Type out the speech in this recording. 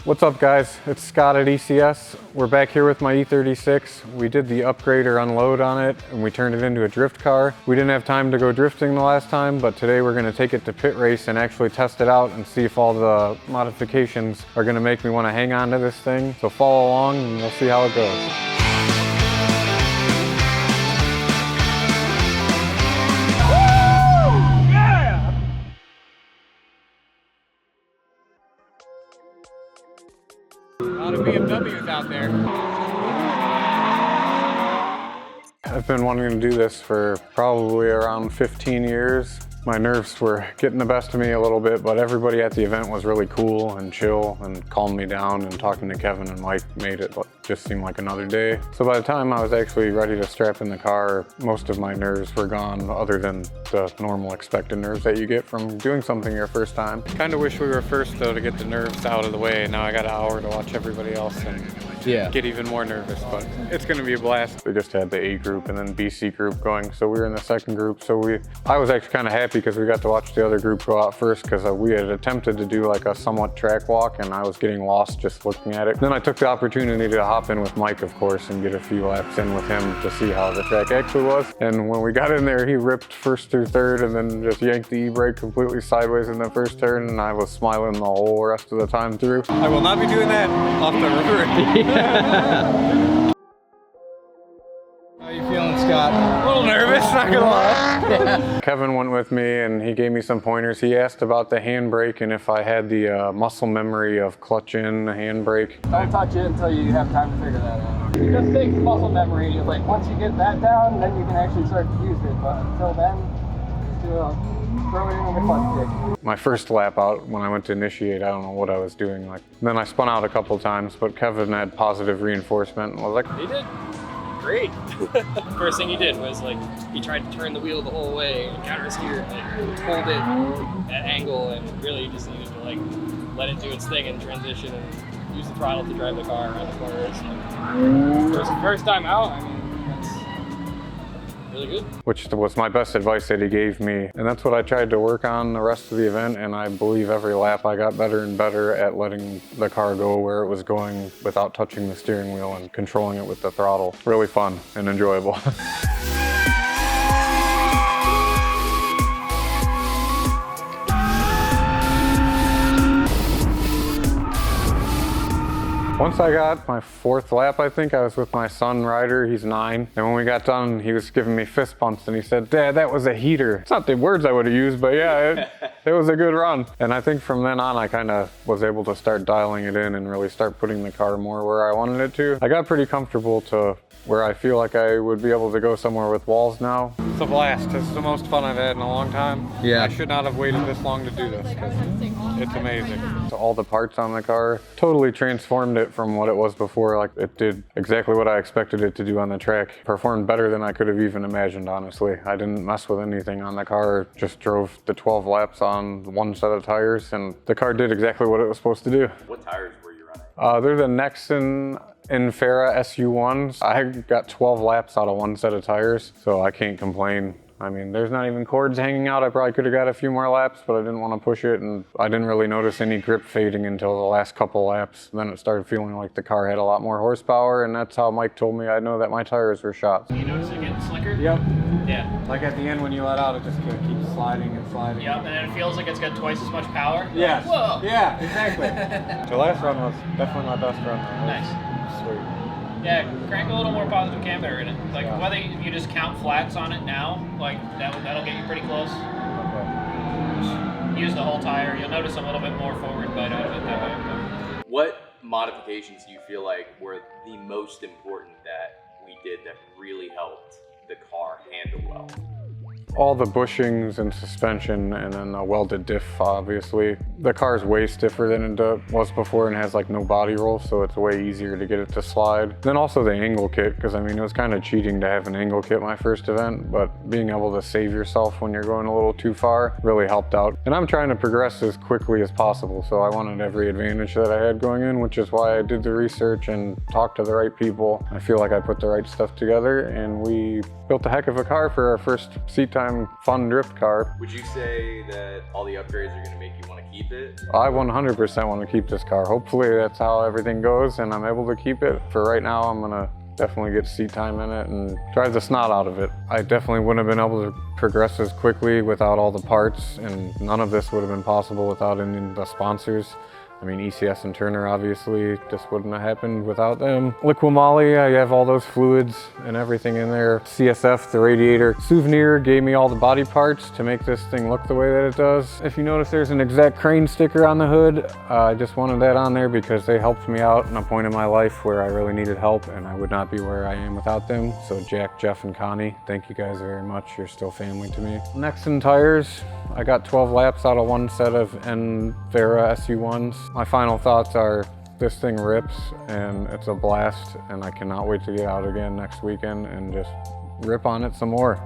What's up guys, it's Scott at ECS. We're back here with my E36. We did the upgrade or unload on it and we turned it into a drift car. We didn't have time to go drifting the last time, but today we're gonna take it to Pitt Race and actually test it out and see if all the modifications are gonna make me wanna hang on to this thing. So follow along and we'll see how it goes. A lot of BMWs out there. I've been wanting to do this for probably around 15 years. My nerves were getting the best of me a little bit, but everybody at the event was really cool and chill and calmed me down, and talking to Kevin and Mike made it just seem like another day. So by the time I was actually ready to strap in the car, most of my nerves were gone, other than the normal expected nerves that you get from doing something your first time. Kind of wish we were first though to get the nerves out of the way. Now I got an hour to watch everybody else and get even more nervous, but it's gonna be a blast. We just had the A group and then BC group going, so we were in the second group. So I was actually kind of happy because we got to watch the other group go out first, because we had attempted to do like a somewhat track walk and I was getting lost just looking at it. Then I took the opportunity to hop in with Mike, of course, and get a few laps in with him to see how the track actually was. And when we got in there, he ripped first through third and then just yanked the e-brake completely sideways in the first turn, and I was smiling the whole rest of the time through. I will not be doing that off the road. How you feeling, Scott? A little nervous, not gonna lie. Kevin went with me and he gave me some pointers. He asked about the handbrake and if I had the muscle memory of clutch in the handbrake. Don't touch it until you have time to figure that out. It just takes muscle memory. Like once you get that down, then you can actually start to use it. But until then, just throw it in the clutch kick. My first lap out, when I went to initiate, I don't know what I was doing. Then I spun out a couple times, but Kevin had positive reinforcement and was like, he did great. First thing he did was he tried to turn the wheel the whole way and counter steer, hold it at angle, and really just needed to let it do its thing and transition and use the throttle to drive the car around the corners. First time out, I mean, that's really good. Which was my best advice that he gave me. And that's what I tried to work on the rest of the event, and I believe every lap I got better and better at letting the car go where it was going without touching the steering wheel and controlling it with the throttle. Really fun and enjoyable. Once I got my fourth lap, I think, I was with my son Ryder, he's 9. And when we got done, he was giving me fist bumps and he said, "Dad, that was a heater." It's not the words I would have used, but yeah, it was a good run. And I think from then on, I kind of was able to start dialing it in and really start putting the car more where I wanted it to. I got pretty comfortable to where I feel like I would be able to go somewhere with walls now. It's a blast. It's the most fun I've had in a long time. Yeah. I should not have waited this long to do this, because it's amazing. So all the parts on the car totally transformed it from what it was before. It did exactly what I expected it to do on the track. Performed better than I could have even imagined, honestly. I didn't mess with anything on the car, just drove the 12 laps on one set of tires, and the car did exactly what it was supposed to do. What tires were you running? They're the Nexen Infera SU1s. I got 12 laps out of one set of tires, so I can't complain. I mean, there's not even cords hanging out. I probably could have got a few more laps, but I didn't want to push it, and I didn't really notice any grip fading until the last couple laps. Then it started feeling like the car had a lot more horsepower, and that's how Mike told me I'd know that my tires were shot. You notice it getting slicker? Yep. Yeah. Like at the end when you let out, it just keeps sliding and sliding. Yep, and then it feels like it's got twice as much power. Yes. Whoa. Yeah, exactly. The last run was definitely my best run. Nice. Sweet. Yeah, crank a little more positive camber in it. Whether you just count flats on it now, that'll get you pretty close. Okay. Use the whole tire. You'll notice a little bit more forward bite out of it that way. What modifications do you feel like were the most important that we did that really helped the car handle well? All the bushings and suspension, and then a welded diff, obviously. The car's way stiffer than it was before and has no body roll, so it's way easier to get it to slide. Then also the angle kit, because I mean, it was kind of cheating to have an angle kit my first event, but being able to save yourself when you're going a little too far really helped out. And I'm trying to progress as quickly as possible, so I wanted every advantage that I had going in, which is why I did the research and talked to the right people. I feel like I put the right stuff together, and we built a heck of a car for our first seat time big-time fun drift car. Would you say that all the upgrades are going to make you want to keep it? I 100% want to keep this car. Hopefully that's how everything goes and I'm able to keep it. For right now, I'm going to definitely get seat time in it and drive the snot out of it. I definitely wouldn't have been able to progress as quickly without all the parts, and none of this would have been possible without any of the sponsors. I mean, ECS and Turner obviously just wouldn't have happened without them. Liquimoly, I have all those fluids and everything in there. CSF, the radiator. Souvenir gave me all the body parts to make this thing look the way that it does. If you notice, there's an Exact Crane sticker on the hood. I just wanted that on there because they helped me out in a point in my life where I really needed help and I would not be where I am without them. So Jack, Jeff, and Connie, thank you guys very much. You're still family to me. Next in tires, I got 12 laps out of one set of Vera SU1s. My final thoughts are this thing rips and it's a blast and I cannot wait to get out again next weekend and just rip on it some more.